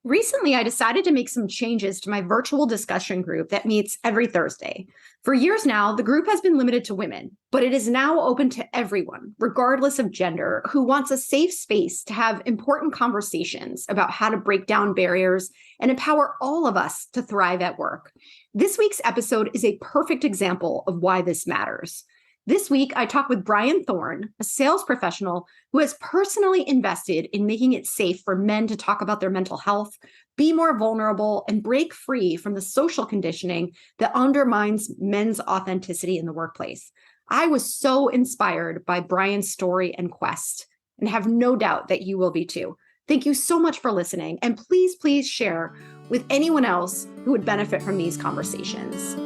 Recently, I decided to make some changes to my virtual discussion group that meets every Thursday. For years now, the group has been limited to women, but it is now open to everyone, regardless of gender, who wants a safe space to have important conversations about how to break down barriers and empower all of us to thrive at work. This week's episode is a perfect example of why this matters. This week, I talk with Brian Thorne, a sales professional who has personally invested in making it safe for men to talk about their mental health, be more vulnerable, and break free from the social conditioning that undermines men's authenticity in the workplace. I was so inspired by Brian's story and quest, and have no doubt that you will be too. Thank you so much for listening, and please share with anyone else who would benefit from these conversations.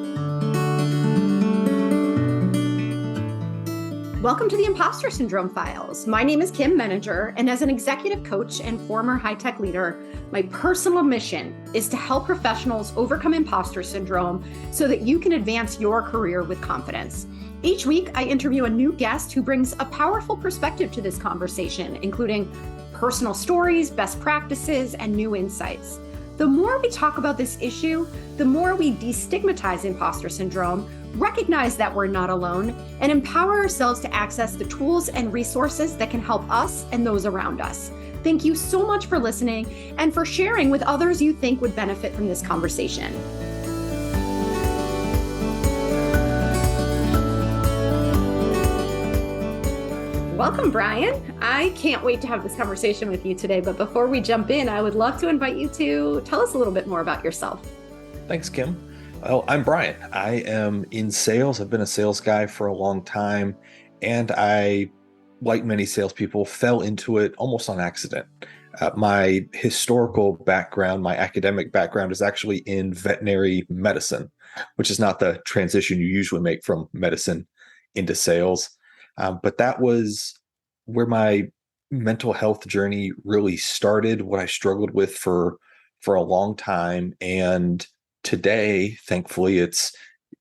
Welcome to the Impostor Syndrome Files. My name is Kim Meninger, and as an executive coach and former high-tech leader, my personal mission is to help professionals overcome imposter syndrome so that you can advance your career with confidence. Each week, I interview a new guest who brings a powerful perspective to this conversation, including personal stories, best practices, and new insights. The more we talk about this issue, the more we destigmatize imposter syndrome, recognize that we're not alone, and empower ourselves to access the tools and resources that can help us and those around us. Thank you so much for listening and for sharing with others you think would benefit from this conversation. Welcome, Brian. I can't wait to have this conversation with you today, but before we jump in, I would love to invite you to tell us a little bit more about yourself. Thanks, Kim. Well, I'm Brian. I am in sales. I've been a sales guy for a long time, and I, like many salespeople, fell into it almost on accident. My historical background, my academic background is actually in veterinary medicine, which is not the transition you usually make from medicine into sales. But that was where my mental health journey really started, what I struggled with for a long time. And today, thankfully, it's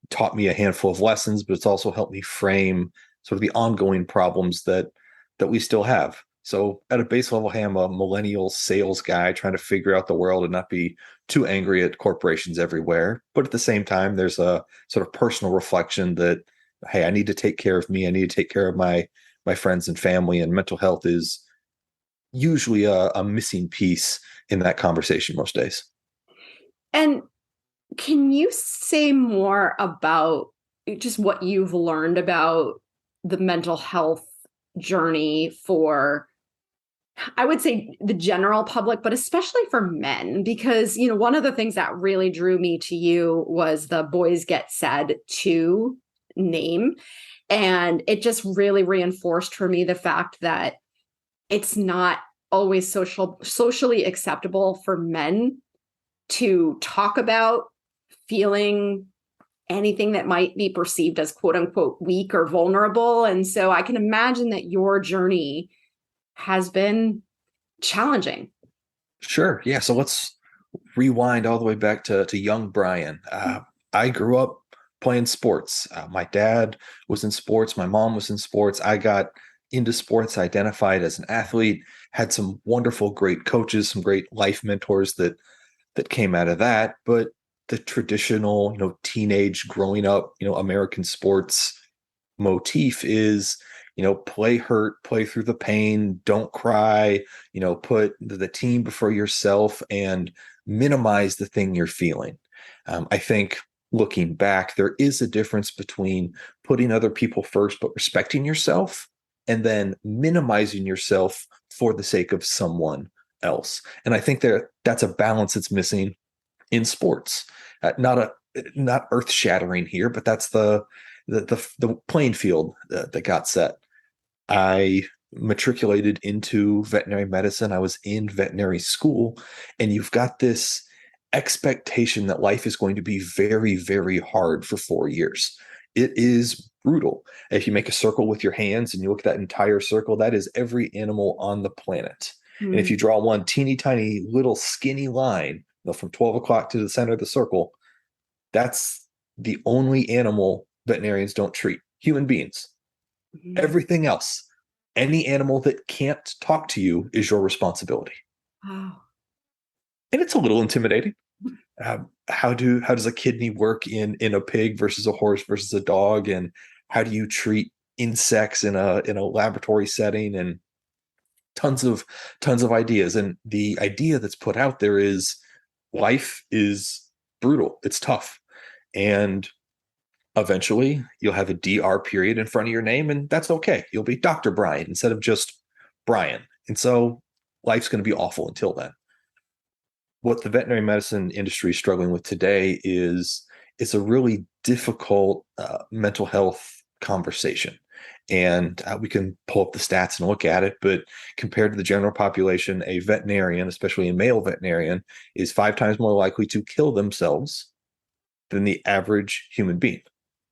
taught me a handful of lessons, but it's also helped me frame sort of the ongoing problems that we still have. So at a base level, hey, I'm a millennial sales guy trying to figure out the world and not be too angry at corporations everywhere. But at the same time, there's a sort of personal reflection that, hey, I need to take care of me. I need to take care of my friends and family, and mental health is usually a missing piece in that conversation most days. And can you say more about just what you've learned about the mental health journey for, I would say, the general public, but especially for men? Because, one of the things that really drew me to you was the Boys Get Said To name. And it just really reinforced for me the fact that it's not always socially acceptable for men to talk about feeling anything that might be perceived as quote unquote weak or vulnerable. And so I can imagine that your journey has been challenging. Sure. Yeah. So let's rewind all the way back to young Brian. I grew up playing sports. My dad was in sports. My mom was in sports. I got into sports, identified as an athlete, had some wonderful, great coaches, some great life mentors that came out of that. But the traditional, teenage growing up, American sports motif is, play hurt, play through the pain, don't cry, put the team before yourself and minimize the thing you're feeling. I think looking back, there is a difference between putting other people first, but respecting yourself, and then minimizing yourself for the sake of someone else. And I think that's a balance that's missing in sports. Not earth shattering here, but that's the playing field that got set. I matriculated into veterinary medicine. I was in veterinary school, and you've got this expectation that life is going to be very, very hard for 4 years. It is brutal. If you make a circle with your hands and you look at that entire circle, that is every animal on the planet. And if you draw one teeny tiny little skinny line, from 12 o'clock to the center of the circle, that's the only animal veterinarians don't treat. Human beings. Everything else, any animal that can't talk to you is your responsibility. Wow. and it's a little intimidating. How does a kidney work in a pig versus a horse versus a dog, and how do you treat insects in a laboratory setting, and tons of ideas. And the idea that's put out there is life is brutal, it's tough, and eventually you'll have a DR period in front of your name, and that's okay. You'll be Dr. Brian instead of just Brian. And so life's going to be awful until then. What the veterinary medicine industry is struggling with today is it's a really difficult mental health conversation. And we can pull up the stats and look at it, but compared to the general population, a veterinarian, especially a male veterinarian, is 5 times more likely to kill themselves than the average human being.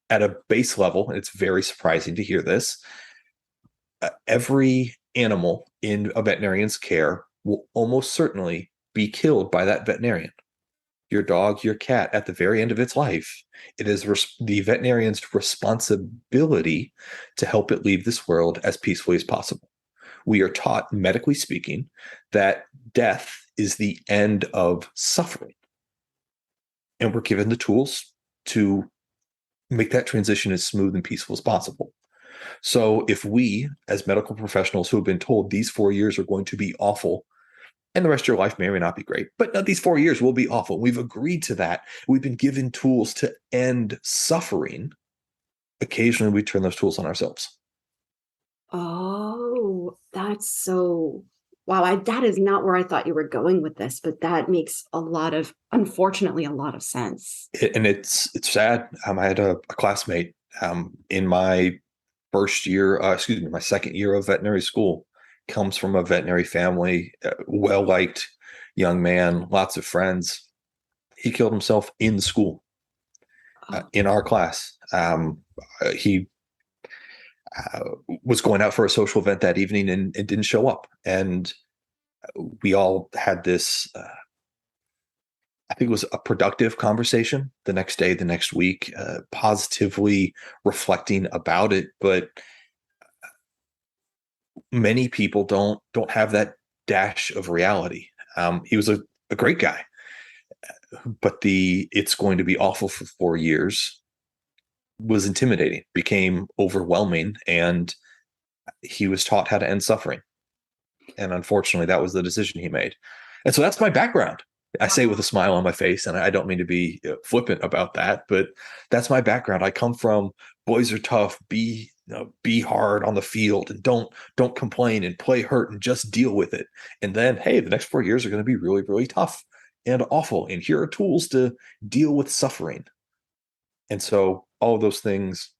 At a base level, and it's very surprising to hear this, every animal in a veterinarian's care will almost certainly be killed by that veterinarian. Your dog, your cat, at the very end of its life, it is the veterinarian's responsibility to help it leave this world as peacefully as possible. We are taught, medically speaking, that death is the end of suffering. And we're given the tools to make that transition as smooth and peaceful as possible. So if we, as medical professionals who have been told these 4 years are going to be awful, and the rest of your life may or may not be great, but these 4 years will be awful. We've agreed to that. We've been given tools to end suffering. Occasionally, we turn those tools on ourselves. Oh, that's so wow. That is not where I thought you were going with this, but that makes unfortunately, a lot of sense. And it's sad. I had a classmate in my my second year of veterinary school, comes from a veterinary family, well-liked young man, lots of friends. He killed himself in school, in our class. He was going out for a social event that evening and didn't show up. And we all had this, I think it was a productive conversation the next day, the next week, positively reflecting about it. But many people don't have that dash of reality. He was a great guy, but it's going to be awful for 4 years was intimidating, became overwhelming, and he was taught how to end suffering. And unfortunately, that was the decision he made. And so that's my background. I say it with a smile on my face, and I don't mean to be flippant about that, but that's my background. I come from boys are tough, be hard on the field, and don't complain and play hurt and just deal with it. And then, hey, the next 4 years are going to be really, really tough and awful. And here are tools to deal with suffering. And so all of those things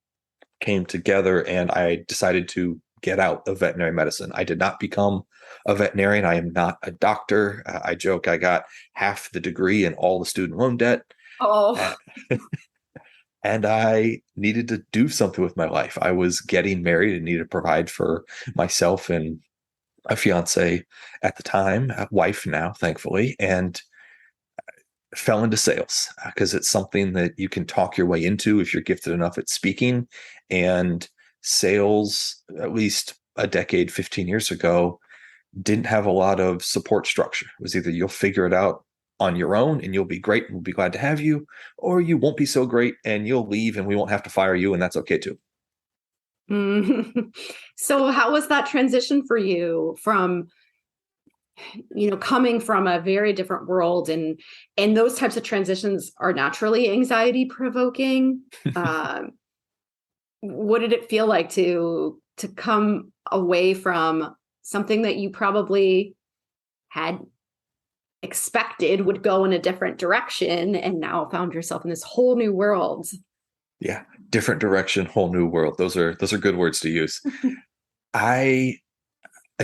came together, and I decided to get out of veterinary medicine. I did not become a veterinarian. I am not a doctor. I joke I got half the degree and all the student loan debt. Oh, and I needed to do something with my life. I was getting married and needed to provide for myself and a fiance at the time, a wife now, thankfully, and fell into sales because it's something that you can talk your way into if you're gifted enough at speaking. And sales, at least a decade, 15 years ago, didn't have a lot of support structure. It was either you'll figure it out on your own and you'll be great and we'll be glad to have you, or you won't be so great and you'll leave and we won't have to fire you, and that's okay too. So how was that transition for you from coming from a very different world, and those types of transitions are naturally anxiety provoking? What did it feel like to come away from something that you probably had expected would go in a different direction, and now found yourself in this whole new world? Yeah, different direction, whole new world. Those are good words to use. I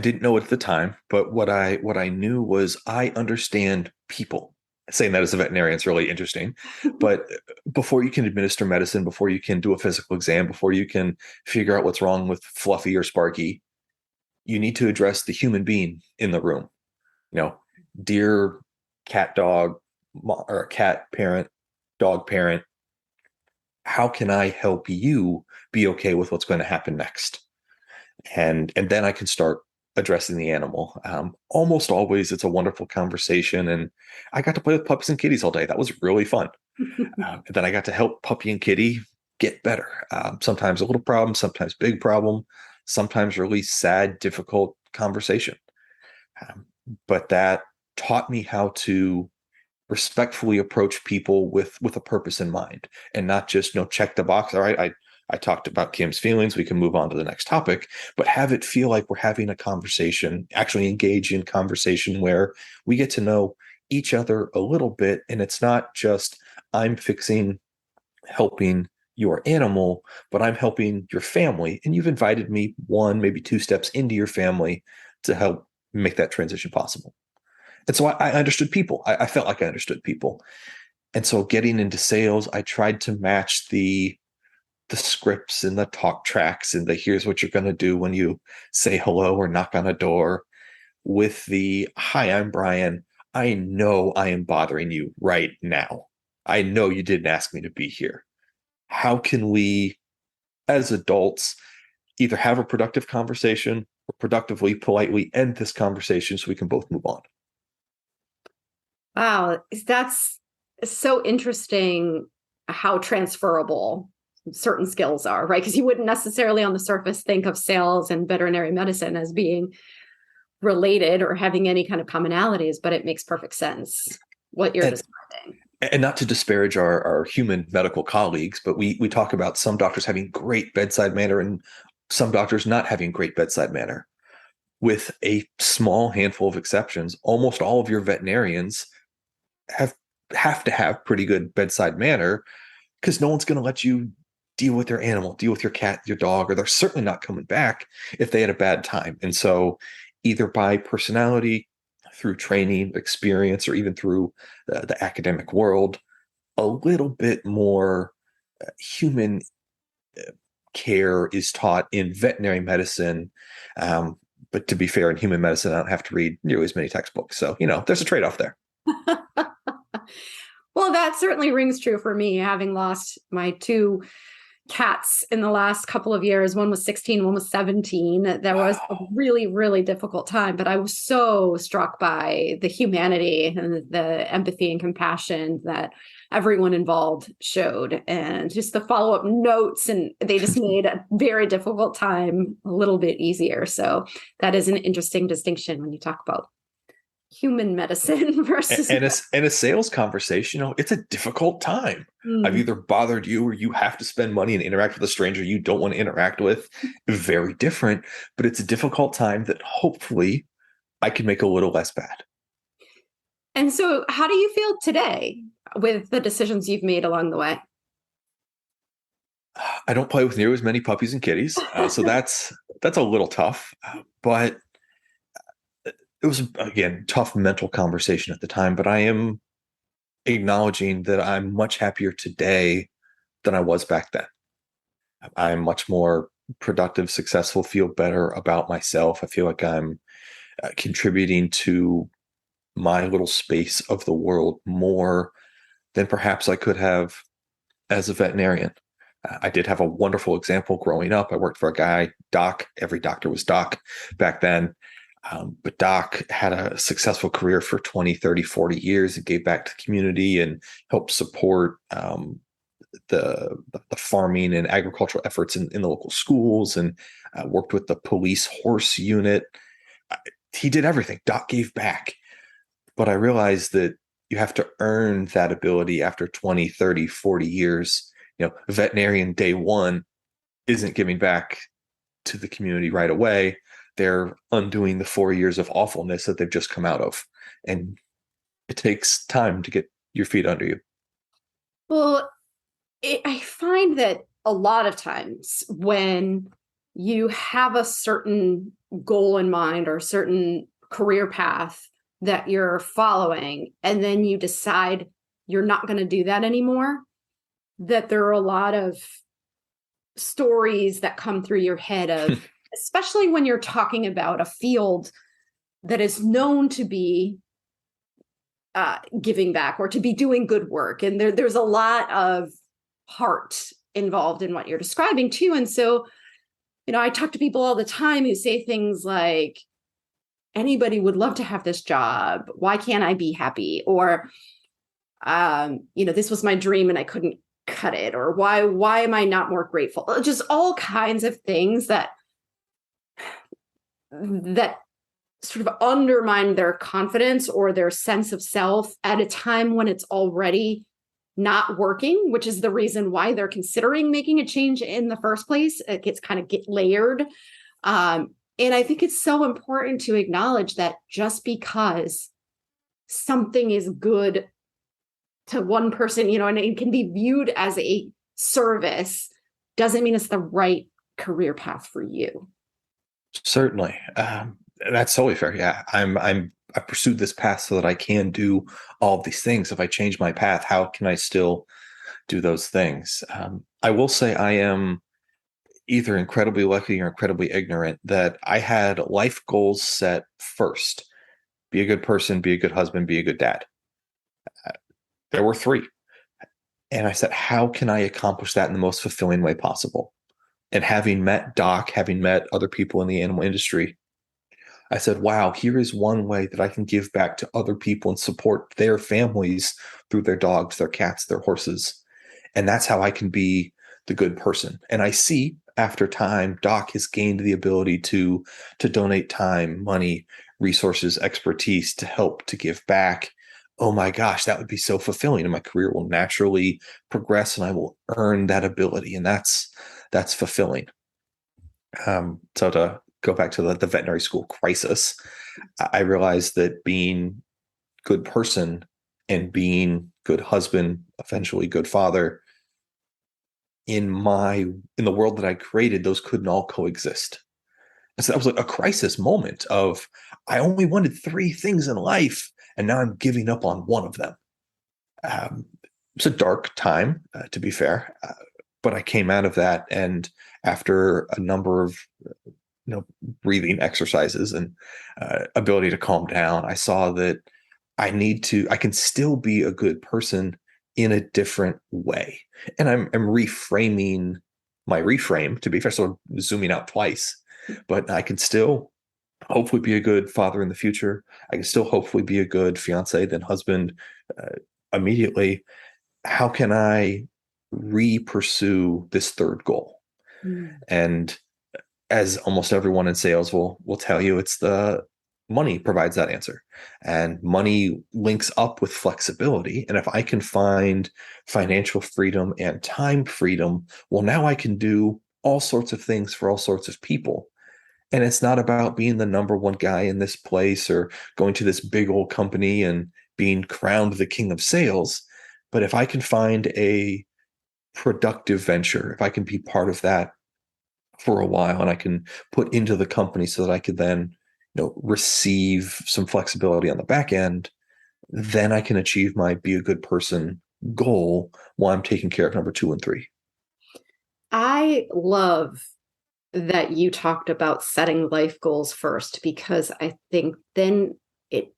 didn't know it at the time, but what I knew was I understand people. Saying that as a veterinarian is really interesting. But before you can administer medicine, before you can do a physical exam, before you can figure out what's wrong with Fluffy or Sparky, you need to address the human being in the room. Dear cat dog, or cat parent, dog parent, how can I help you be okay with what's going to happen next? And then I can start addressing the animal. Almost always it's a wonderful conversation. And I got to play with puppies and kitties all day. That was really fun. Then I got to help puppy and kitty get better. Sometimes a little problem, sometimes big problem, sometimes really sad, difficult conversation. But that taught me how to respectfully approach people with a purpose in mind, and not just, check the box. All right, I talked about Kim's feelings. We can move on to the next topic, but have it feel like we're having a conversation, actually engage in conversation where we get to know each other a little bit. And it's not just I'm helping your animal, but I'm helping your family. And you've invited me one, maybe two steps into your family to help make that transition possible. And so I understood people. I felt like I understood people. And so getting into sales, I tried to match the scripts and the talk tracks and the here's what you're going to do when you say hello or knock on a door with the hi, I'm Brian. I know I am bothering you right now. I know you didn't ask me to be here. How can we, as adults, either have a productive conversation or productively, politely end this conversation so we can both move on? Wow, that's so interesting how transferable certain skills are, right? Because you wouldn't necessarily on the surface think of sales and veterinary medicine as being related or having any kind of commonalities, but it makes perfect sense what you're describing. And not to disparage our human medical colleagues, but we talk about some doctors having great bedside manner and some doctors not having great bedside manner. With a small handful of exceptions, almost all of your veterinarians have to have pretty good bedside manner, because no one's going to let you deal with their animal, deal with your cat, your dog, or they're certainly not coming back if they had a bad time. And so either by personality, through training, experience, or even through the academic world, a little bit more human care is taught in veterinary medicine. But to be fair, in human medicine, I don't have to read nearly as many textbooks. So, there's a trade-off there. Well, that certainly rings true for me, having lost my two cats in the last couple of years. One was 16, one was 17. That was a really, really difficult time, but I was so struck by the humanity and the empathy and compassion that everyone involved showed, and just the follow-up notes, and they just made a very difficult time a little bit easier. So that is an interesting distinction when you talk about human medicine versus and a sales conversation. It's a difficult time. I've either bothered you or you have to spend money and interact with a stranger you don't want to interact with. Very different, but it's a difficult time that hopefully I can make a little less bad. And so how do you feel today with the decisions you've made along the way? I don't play with near as many puppies and kitties. So that's a little tough, but it was, again, tough mental conversation at the time, but I am acknowledging that I'm much happier today than I was back then. I'm much more productive, successful, feel better about myself. I feel like I'm contributing to my little space of the world more than perhaps I could have as a veterinarian. I did have a wonderful example growing up. I worked for a guy, Doc. Every doctor was Doc back then. But Doc had a successful career for 20, 30, 40 years and gave back to the community and helped support the farming and agricultural efforts in the local schools, and worked with the police horse unit. He did everything. Doc gave back. But I realized that you have to earn that ability after 20, 30, 40 years. Veterinarian day one isn't giving back to the community right away. They're undoing the 4 years of awfulness that they've just come out of. And it takes time to get your feet under you. Well, I find that a lot of times when you have a certain goal in mind or a certain career path that you're following, and then you decide you're not going to do that anymore, that there are a lot of stories that come through your head of, especially when you're talking about a field that is known to be giving back or to be doing good work. And there's a lot of heart involved in what you're describing too. And so, I talk to people all the time who say things like, anybody would love to have this job. Why can't I be happy? Or, this was my dream and I couldn't cut it. Or why am I not more grateful? Just all kinds of things that sort of undermine their confidence or their sense of self at a time when it's already not working, which is the reason why they're considering making a change in the first place. It gets kind of layered. And I think it's so important to acknowledge that just because something is good to one person, and it can be viewed as a service, doesn't mean it's the right career path for you. Certainly. That's totally fair. Yeah. I pursued this path so that I can do all of these things. If I change my path, how can I still do those things? I will say I am either incredibly lucky or incredibly ignorant that I had life goals set first. Be a good person, be a good husband, be a good dad. There were 3. And I said, how can I accomplish that in the most fulfilling way possible? And having met Doc, having met other people in the animal industry, I said, wow, here is one way that I can give back to other people and support their families through their dogs, their cats, their horses. And that's how I can be the good person. And I see after time, Doc has gained the ability to donate time, money, resources, expertise to help to give back. Oh my gosh, that would be so fulfilling. And my career will naturally progress and I will earn that ability. And that's fulfilling. So to go back to the veterinary school crisis, I realized that being good person and being good husband, eventually good father, in the world that I created, those couldn't all coexist. And so that was like a crisis moment of, I only wanted 3 things in life, and now I'm giving up on one of them. It's a dark time, to be fair, but I came out of that, and after a number of breathing exercises and ability to calm down, I saw that I can still be a good person in a different way. And I'm reframing my reframe, to be fair, so I'm zooming out twice, but I can still hopefully be a good father in the future. I can still hopefully be a good fiance, then husband immediately. How can I pursue this third goal? And as almost everyone in sales will tell you, it's the money provides that answer, and money links up with flexibility. And if I can find financial freedom and time freedom, well, now I can do all sorts of things for all sorts of people. And it's not about being the number one guy in this place or going to this big old company and being crowned the king of sales. But if I can find a productive venture, if I can be part of that for a while and I can put into the company so that I could then receive some flexibility on the back end, then I can achieve my be a good person goal while I'm taking care of number 2 and 3. I love that you talked about setting life goals first, because I think then it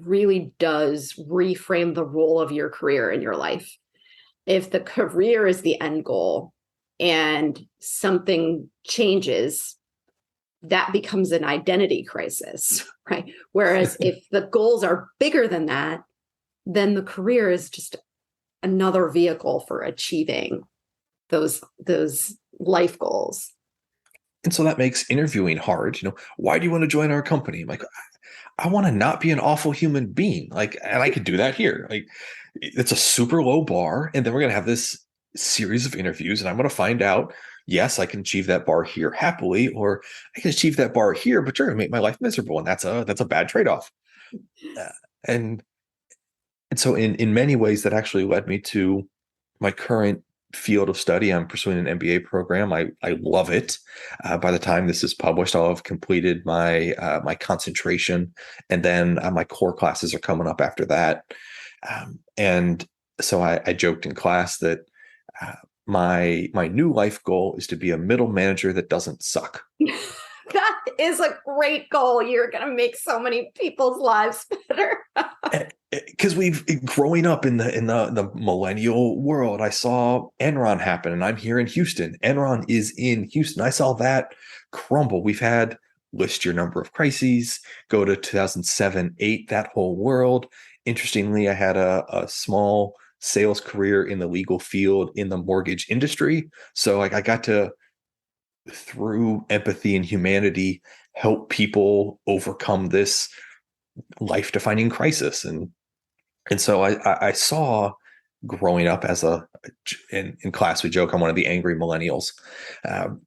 really does reframe the role of your career in your life. If the career is the end goal and something changes, that becomes an identity crisis, right? Whereas if the goals are bigger than that, then the career is just another vehicle for achieving those life goals. And so that makes interviewing hard. Why do you want to join our company? I'm like, I want to not be an awful human being. And I could do that here. It's a super low bar. And then we're going to have this series of interviews and I'm going to find out, yes, I can achieve that bar here happily, or I can achieve that bar here, but you're going to make my life miserable. And that's a bad trade-off. And so in many ways that actually led me to my current field of study. I'm pursuing an MBA program. I love it. By the time this is published, I'll have completed my concentration, and then my core classes are coming up after that. And so I joked in class that my new life goal is to be a middle manager that doesn't suck. That is a great goal. You're going to make so many people's lives better. Because growing up in the millennial world, I saw Enron happen, and I'm here in Houston. Enron is in Houston. I saw that crumble. We've had list your number of crises, go to 2007, 8, that whole world. Interestingly, I had a small sales career in the legal field in the mortgage industry. So like I got to, through empathy and humanity, help people overcome this life-defining crisis. And so I saw growing up as in class, we joke I'm one of the angry millennials. Um,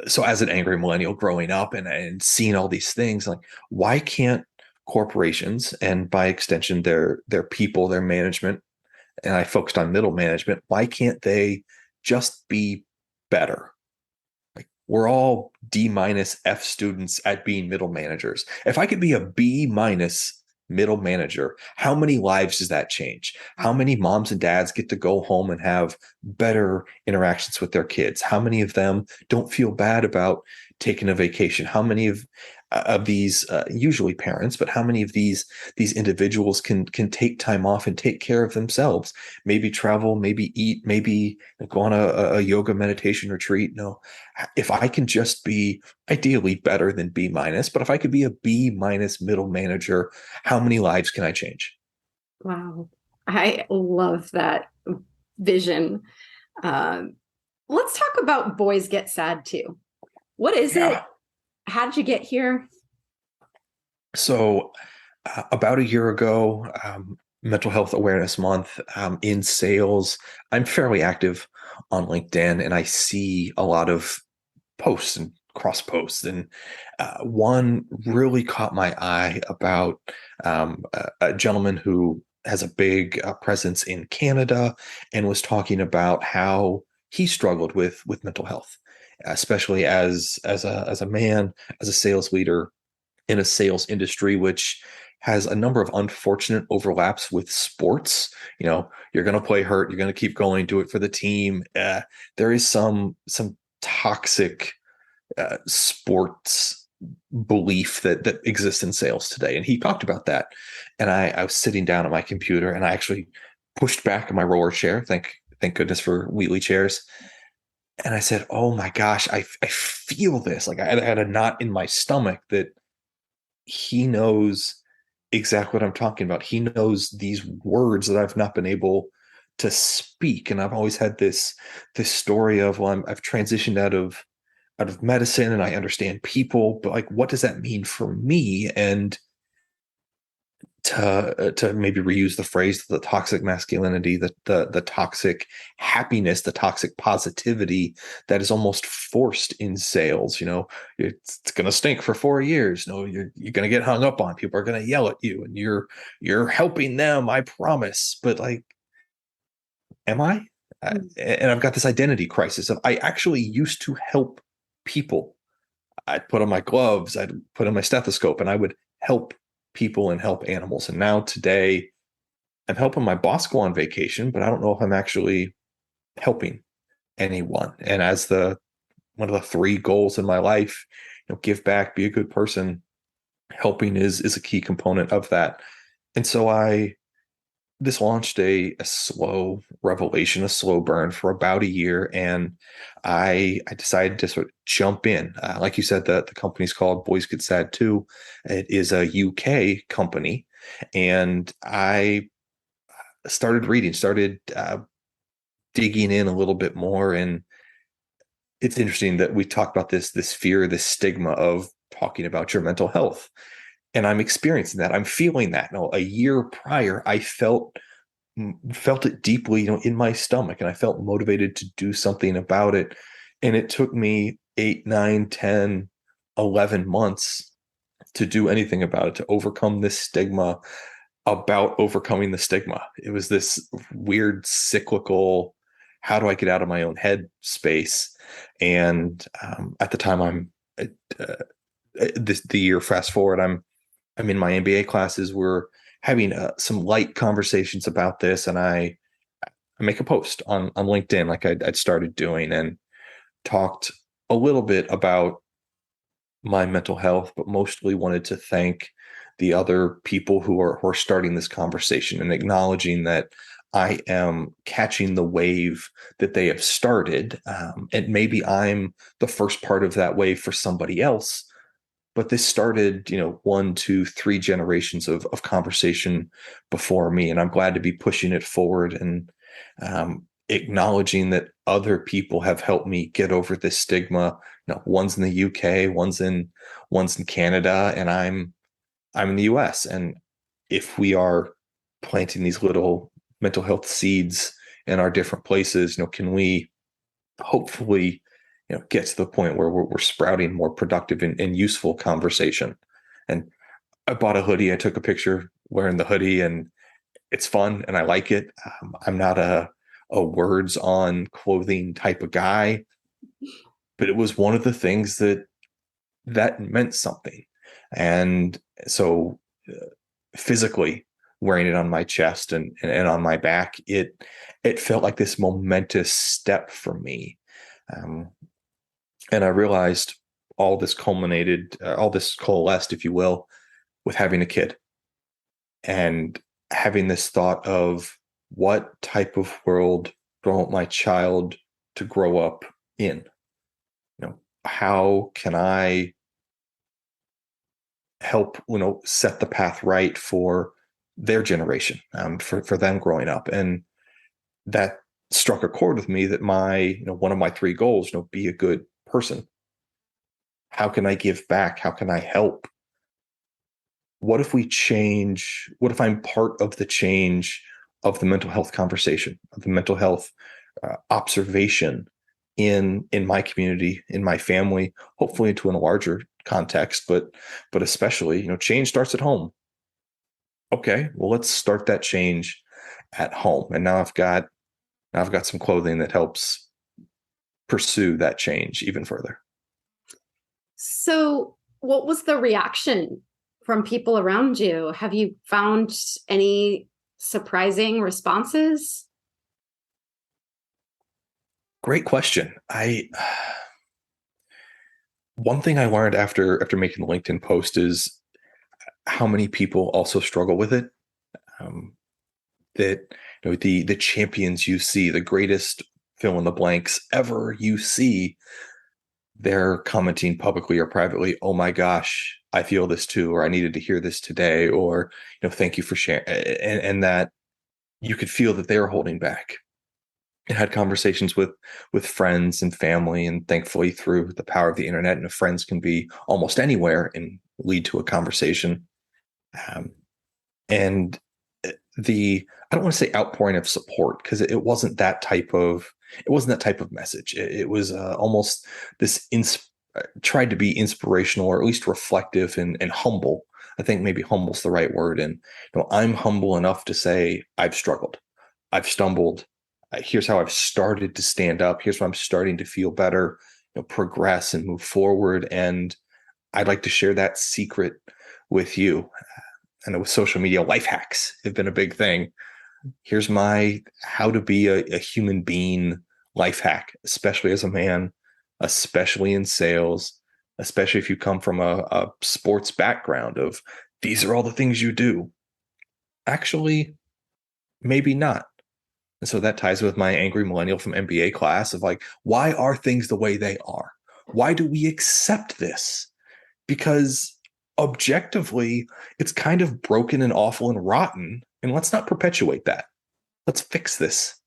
so as an angry millennial growing up and seeing all these things, like why can't corporations, and by extension their people, their management, and I focused on middle management, why can't they just be better? Like we're all D minus F students at being middle managers. If I could be a B minus middle manager, how many lives does that change? How many moms and dads get to go home and have better interactions with their kids? How many of them don't feel bad about taking a vacation? How many of these usually parents, but how many of these individuals can take time off and take care of themselves? Maybe travel, maybe eat, maybe go on a yoga meditation retreat. No, if I can just be ideally better than B minus, but if I could be a B minus middle manager, how many lives can I change? Wow. I love that vision. Let's talk about boys get sad too. What is it? How did you get here? So about a year ago, Mental Health Awareness Month, in sales, I'm fairly active on LinkedIn, and I see a lot of posts and cross posts. And one really caught my eye about a gentleman who has a big presence in Canada and was talking about how he struggled with mental health, especially as a man, as a sales leader in a sales industry, which has a number of unfortunate overlaps with sports. You know, you're going to play hurt, you're going to keep going, do it for the team. There is some toxic sports belief that exists in sales today, and he talked about that. And I was sitting down at my computer, and I actually pushed back in my roller chair. Thank goodness for wheelie chairs. And I said, "Oh my gosh, I feel this." Like I had a knot in my stomach that he knows exactly what I'm talking about. He knows these words that I've not been able to speak. And I've always had this story of, well, I've transitioned out of medicine and I understand people, but like, what does that mean for me? And to maybe reuse the phrase, the toxic masculinity, the toxic happiness, the toxic positivity that is almost forced in sales. You know, it's going to stink for 4 years. No, you're going to get hung up on. People are going to yell at you, and you're helping them, I promise. But like, am I? And I've got this identity crisis of I actually used to help people. I'd put on my gloves, I'd put on my stethoscope, and I would help people and help animals. And now today, I'm helping my boss go on vacation, but I don't know if I'm actually helping anyone. And as one of the 3 goals in my life, you know, give back, be a good person, helping is a key component of that. And so this launched a slow revelation, a slow burn for about a year. And I decided to sort of jump in. Like you said, the company's called Boys Get Sad Too. It is a UK company. And I started reading, digging in a little bit more. And it's interesting that we talk about this fear, this stigma of talking about your mental health. And I'm experiencing that. I'm feeling that. You know, a year prior, I felt it deeply, you know, in my stomach, and I felt motivated to do something about it. And it took me 8, 9, 10, 11 months to do anything about it, to overcome this stigma about overcoming the stigma. It was this weird cyclical, how do I get out of my own head space? And at the time, the year fast forward, I'm in my MBA classes. We're having some light conversations about this, and I make a post on LinkedIn, like I'd started doing, and talked a little bit about my mental health, but mostly wanted to thank the other people who are starting this conversation and acknowledging that I am catching the wave that they have started, and maybe I'm the first part of that wave for somebody else. but this started, 1, 2, 3 generations of conversation before me. And I'm glad to be pushing it forward and acknowledging that other people have helped me get over this stigma. One's in the UK, one's in Canada, and I'm in the US. And if we are planting these little mental health seeds in our different places, can we hopefully get to the point where we're sprouting more productive and useful conversation. And I bought a hoodie. I took a picture wearing the hoodie, and it's fun and I like it. I'm not a words on clothing type of guy, but it was one of the things that meant something. And so physically wearing it on my chest and on my back, it felt like this momentous step for me. And I realized all this coalesced, if you will, with having a kid and having this thought of what type of world do I want my child to grow up in? How can I help, set the path right for their generation, for them growing up? And that struck a chord with me that one of my 3 goals, be a good person. How can I give back? How can I help? What if I'm part of the change of the mental health conversation, of the mental health observation in my community, in my family, hopefully into a larger context, but especially, change starts at home. Okay, well, let's start that change at home. And now I've got some clothing that helps pursue that change even further. So what was the reaction from people around you? Have you found any surprising responses? Great question. One thing I learned after making the LinkedIn post is how many people also struggle with it. That the champions you see, the greatest fill in the blanks ever you see, they're commenting publicly or privately, "Oh my gosh, I feel this too," or "I needed to hear this today," or "Thank you for sharing," and that you could feel that they were holding back. I had conversations with friends and family, and thankfully through the power of the internet, and friends can be almost anywhere and lead to a conversation. And I don't want to say outpouring of support, because it wasn't that type of message. It was almost this tried to be inspirational, or at least reflective and humble. I think maybe humble's the right word. And I'm humble enough to say I've struggled, I've stumbled. Here's how I've started to stand up. Here's where I'm starting to feel better, progress and move forward. And I'd like to share that secret with you. And with social media, life hacks have been a big thing. Here's my how to be a human being life hack, especially as a man, especially in sales, especially if you come from a sports background of these are all the things you do. Actually, maybe not. And so that ties with my angry millennial from MBA class of like, why are things the way they are? Why do we accept this? Because objectively, it's kind of broken and awful and rotten. And let's not perpetuate that. Let's fix this.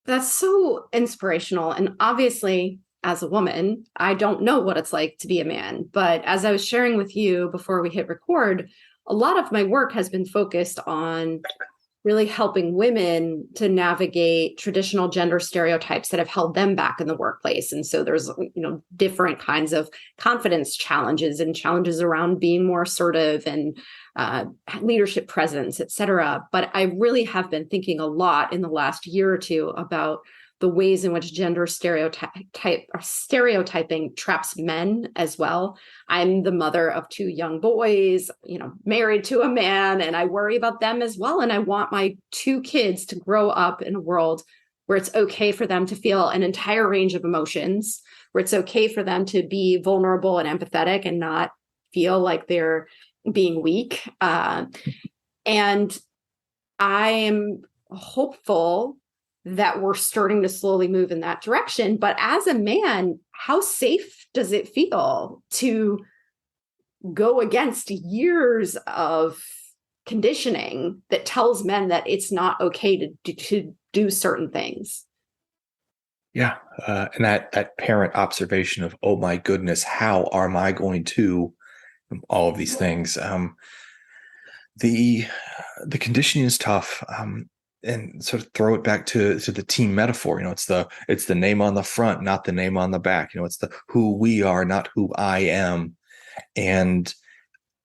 That's so inspirational. And obviously, as a woman, I don't know what it's like to be a man. But as I was sharing with you before we hit record, a lot of my work has been focused on really helping women to navigate traditional gender stereotypes that have held them back in the workplace. And so there's, different kinds of confidence challenges and challenges around being more assertive and leadership presence, et cetera. But I really have been thinking a lot in the last year or two about the ways in which gender stereotyping traps men as well. I'm the mother of 2 young boys, married to a man, and I worry about them as well. And I want my 2 kids to grow up in a world where it's okay for them to feel an entire range of emotions, where it's okay for them to be vulnerable and empathetic and not feel like they're being weak. And I am hopeful that we're starting to slowly move in that direction. But as a man, how safe does it feel to go against years of conditioning that tells men that it's not okay to do certain things. Yeah. And that parent observation of, oh my goodness, how am I going to all of these things? The conditioning is tough. And sort of throw it back to the team metaphor. It's the name on the front, not the name on the back. It's the who we are, not who I am. And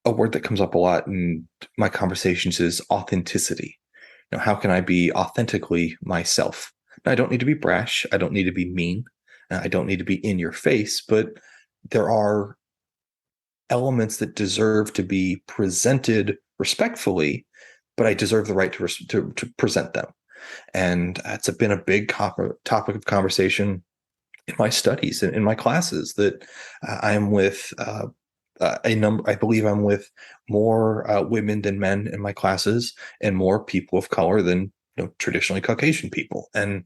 a word that comes up a lot in my conversations is authenticity. How can I be authentically myself? Now, I don't need to be brash. I don't need to be mean. I don't need to be in your face, but there are elements that deserve to be presented respectfully, but I deserve the right to present them. And it's been a big topic of conversation in my studies and in my classes that I am with I believe I'm with more women than men in my classes and more people of color than traditionally Caucasian people. And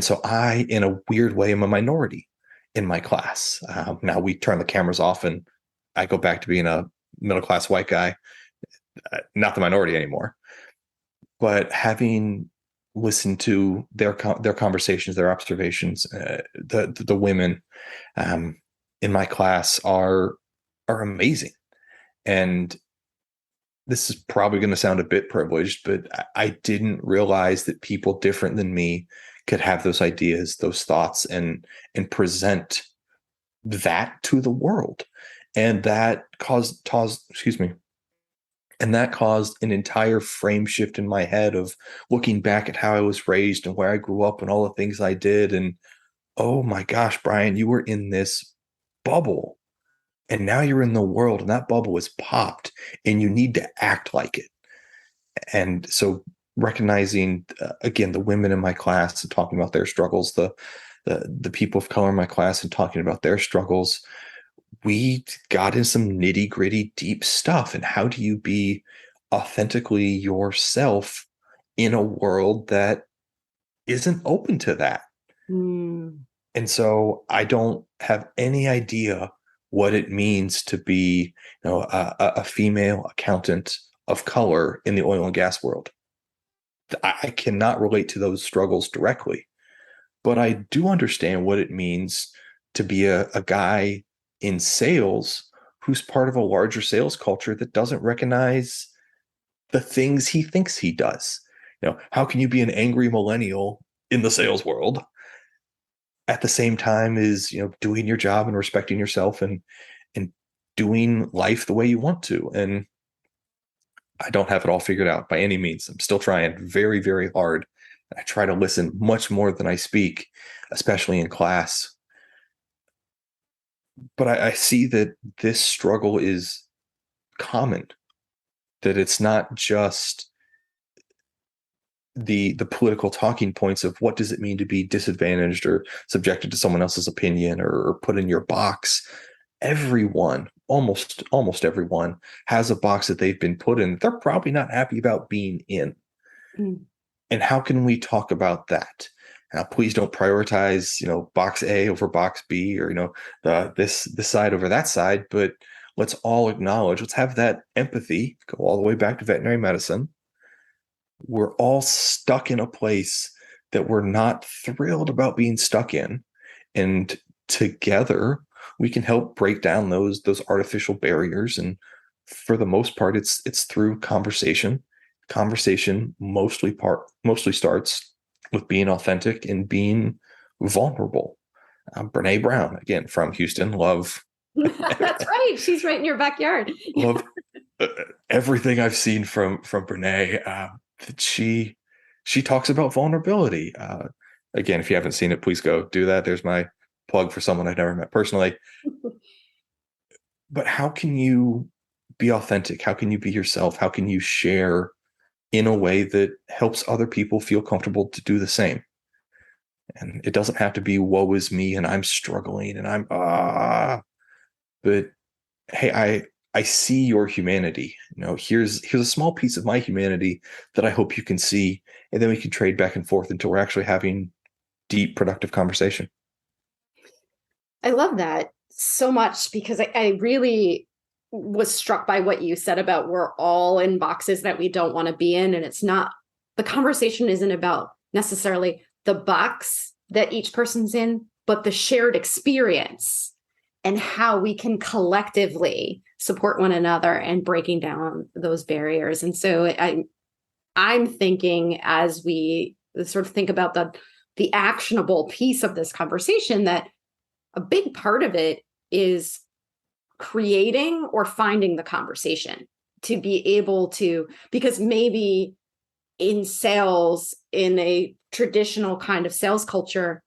so I, in a weird way, am a minority in my class. Now we turn the cameras off and I go back to being a middle-class white guy, not the minority anymore. But having listened to their conversations, their observations, the women in my class are amazing. And this is probably going to sound a bit privileged, but I didn't realize that people different than me could have those ideas, those thoughts, and present that to the world. And that caused an entire frame shift in my head of looking back at how I was raised and where I grew up and all the things I did. And oh my gosh, Brian, you were in this bubble and now you're in the world and that bubble is popped and you need to act like it. And so recognizing, again, the women in my class and talking about their struggles, the people of color in my class and talking about their struggles, we got in some nitty gritty, deep stuff. And how do you be authentically yourself in a world that isn't open to that? Mm. And so I don't have any idea what it means to be, a female accountant of color in the oil and gas world. I cannot relate to those struggles directly, but I do understand what it means to be a guy in sales who's part of a larger sales culture that doesn't recognize the things he thinks he does. How can you be an angry millennial in the sales world at the same time as doing your job and respecting yourself and doing life the way you want to? And I don't have it all figured out by any means. I'm still trying very, very hard. I try to listen much more than I speak, especially in class. But I see that this struggle is common, that it's not just the political talking points of what does it mean to be disadvantaged or subjected to someone else's opinion or put in your box. Everyone, almost everyone, has a box that they've been put in. They're probably not happy about being in. Mm. And how can we talk about that? Now, please don't prioritize, box A over box B or, this side over that side, but let's all acknowledge, let's have that empathy, go all the way back to veterinary medicine. We're all stuck in a place that we're not thrilled about being stuck in. And together we can help break down those artificial barriers. And for the most part, it's through conversation. Conversation mostly starts with being authentic and being vulnerable. Brene Brown, again, from Houston, love. That's right. She's right in your backyard. Love everything I've seen from Brene. That she talks about vulnerability. Again, if you haven't seen it, please go do that. There's my plug for someone I've never met personally. But how can you be authentic? How can you be yourself? How can you share in a way that helps other people feel comfortable to do the same? And it doesn't have to be woe is me and I'm struggling and I'm but hey, I see your humanity. Here's a small piece of my humanity that I hope you can see, and then we can trade back and forth until we're actually having deep, productive conversation. I love that so much because I really was struck by what you said about we're all in boxes that we don't want to be in. And it's not, the conversation isn't about necessarily the box that each person's in, but the shared experience and how we can collectively support one another and breaking down those barriers. And so I'm thinking, as we sort of think about the actionable piece of this conversation, that a big part of it is creating or finding the conversation to be able to, because maybe in sales, in a traditional kind of sales culture,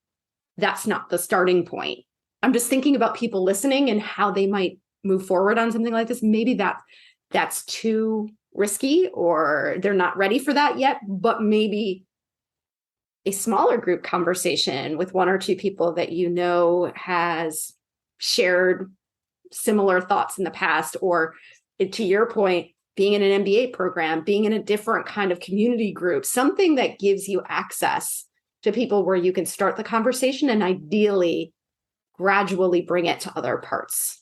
that's not the starting point. I'm just thinking about people listening and how they might move forward on something like this. Maybe that's too risky, or they're not ready for that yet, but maybe a smaller group conversation with one or two people that you know has shared similar thoughts in the past, or to your point, being in an MBA program, being in a different kind of community group, something that gives you access to people where you can start the conversation and ideally gradually bring it to other parts.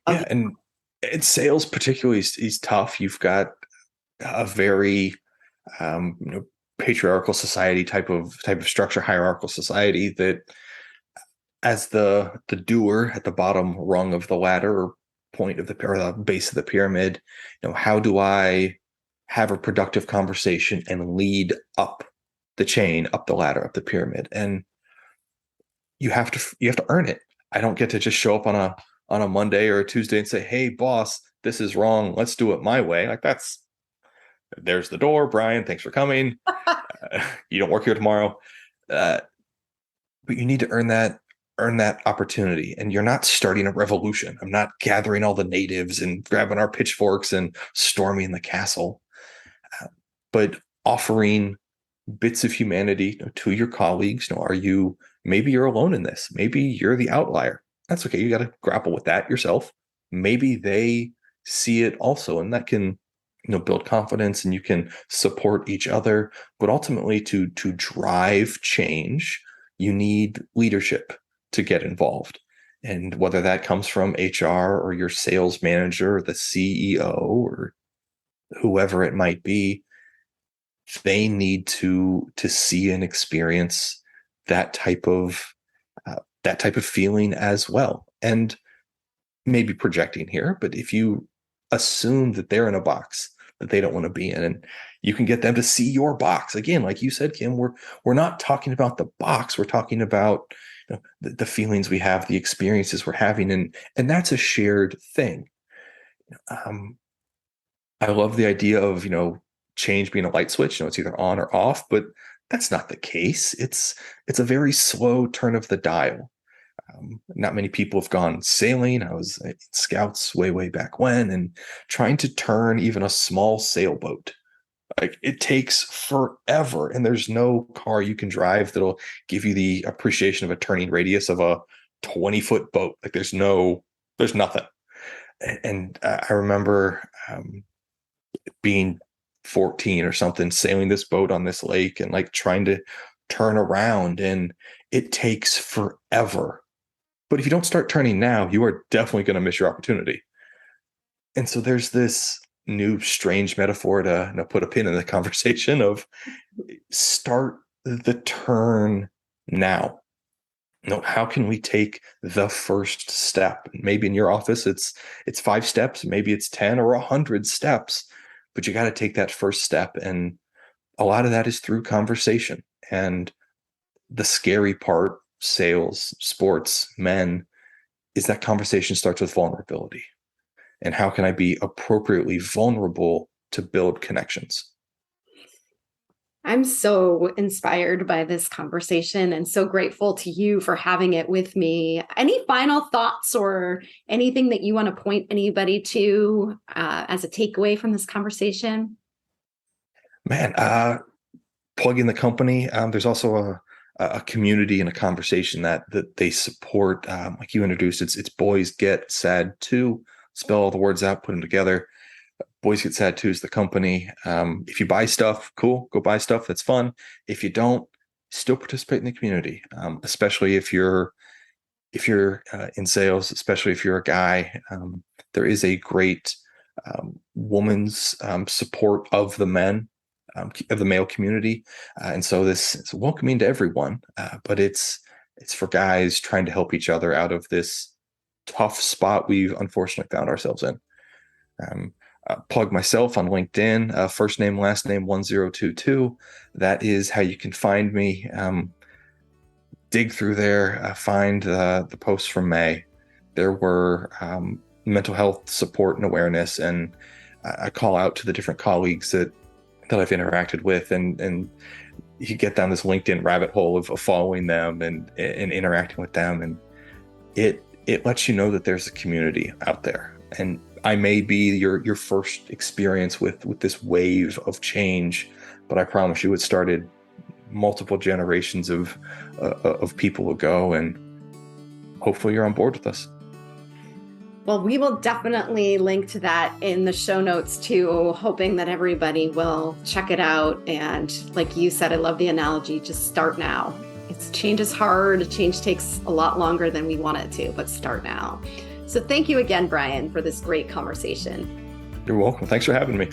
Yeah, and sales particularly is tough. You've got a very patriarchal society type of structure, hierarchical society, that as the doer at the bottom rung of the ladder, or point of the base of the pyramid, how do I have a productive conversation and lead up the chain, up the ladder, up the pyramid? And you have to earn it. I don't get to just show up on a Monday or a Tuesday and say, "Hey boss, this is wrong. Let's do it my way." Like, there's the door, Brian. Thanks for coming. You don't work here tomorrow. But you need to earn that opportunity. And you're not starting a revolution. I'm not gathering all the natives and grabbing our pitchforks and storming the castle, but offering bits of humanity to your colleagues. Maybe you're alone in this. Maybe you're the outlier. That's okay. You got to grapple with that yourself. Maybe they see it also, and that can build confidence, and you can support each other. But ultimately, to drive change, you need leadership to get involved. And whether that comes from HR or your sales manager or the CEO or whoever it might be, they need to see and experience that type of feeling as well. And maybe projecting here, but if you assume that they're in a box that they don't want to be in, and you can get them to see your box, again, like you said, Kim, we're not talking about the box. We're talking about the feelings we have, the experiences we're having, and that's a shared thing. I love the idea of change being a light switch. It's either on or off, but that's not the case. It's a very slow turn of the dial. Not many people have gone sailing. I was at Scouts way back when, and trying to turn even a small sailboat, like, it takes forever, and there's no car you can drive that'll give you the appreciation of a turning radius of a 20-foot boat. Like, there's nothing. And I remember being 14 or something, sailing this boat on this lake and like trying to turn around, and it takes forever. But if you don't start turning now, you are definitely going to miss your opportunity. And so there's this new strange metaphor to put a pin in the conversation of start the turn now. How can we take the first step? Maybe in your office, it's 5 steps, maybe it's 10 or 100 steps, but you got to take that first step. And a lot of that is through conversation. And the scary part, sales, sports, men, is that conversation starts with vulnerability. And how can I be appropriately vulnerable to build connections? I'm so inspired by this conversation and so grateful to you for having it with me. Any final thoughts or anything that you want to point anybody to as a takeaway from this conversation? Man, plugging the company. There's also a community and a conversation that they support. Like you introduced, it's Boys Get Sad Too. Spell all the words out, put them together. Boys Get Sad Too is the company. If you buy stuff, cool, go buy stuff. That's fun. If you don't, still participate in the community, especially if you're in sales, especially if you're a guy. there is a great woman's support of the men, of the male community. And so this is welcoming to everyone, but it's for guys trying to help each other out of this tough spot we've unfortunately found ourselves in. Plug myself on LinkedIn, first name, last name 1022. That is how you can find me. Dig through there, find the posts from May. There were mental health support and awareness, and I call out to the different colleagues that I've interacted with, and you get down this LinkedIn rabbit hole of following them and interacting with them, and it lets you know that there's a community out there. And I may be your first experience with this wave of change, but I promise you it started multiple generations of people ago, and hopefully you're on board with us. Well, we will definitely link to that in the show notes too, hoping that everybody will check it out. And like you said, I love the analogy, just start now. Change is hard. Change takes a lot longer than we want it to, but start now. So thank you again, Brian, for this great conversation. You're welcome. Thanks for having me.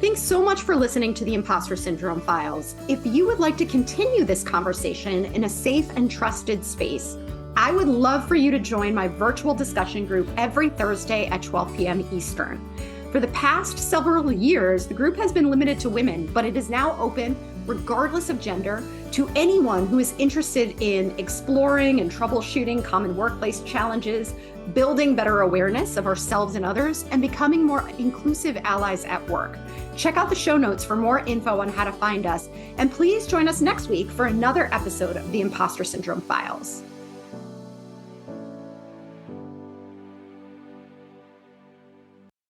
Thanks so much for listening to the Impostor Syndrome Files. If you would like to continue this conversation in a safe and trusted space, I would love for you to join my virtual discussion group every Thursday at 12 p.m. Eastern. For the past several years, the group has been limited to women, but it is now open, regardless of gender, to anyone who is interested in exploring and troubleshooting common workplace challenges, building better awareness of ourselves and others, and becoming more inclusive allies at work. Check out the show notes for more info on how to find us, and please join us next week for another episode of the Impostor Syndrome Files.